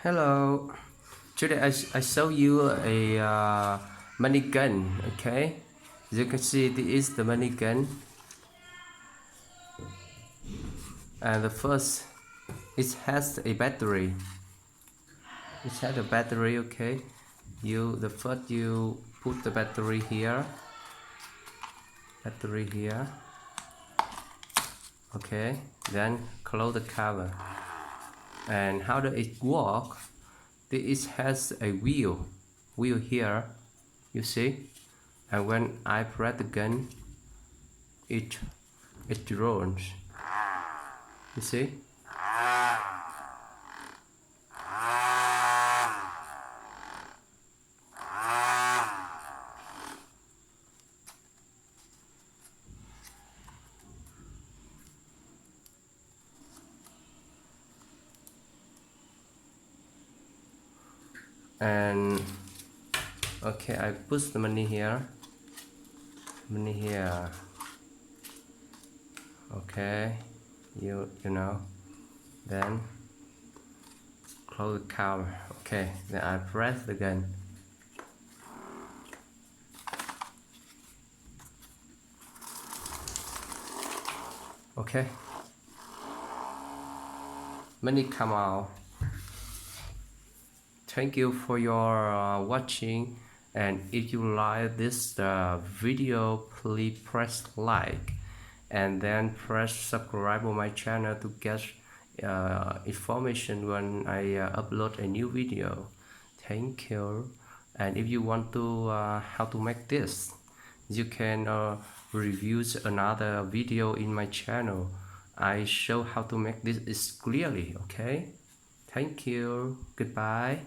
Hello. Today I show you a money gun. Okay, as you can see, this is the money gun, and the first it has a battery. It has a battery. Okay, the first you put the battery here. Okay, then close the cover. And how does it work? This has a wheel here, you see, and when I press the gun, it drones, you see. And okay, I put the money here, okay, you know, then close the cover. Okay, then I press the gun. Okay, money come out. Thank you for your watching, and if you like this video, please press like and then press subscribe on my channel to get information when I upload a new video. Thank you. And if you want to how to make this, you can review another video in my channel. I show how to make this is clearly. Okay, thank you, goodbye.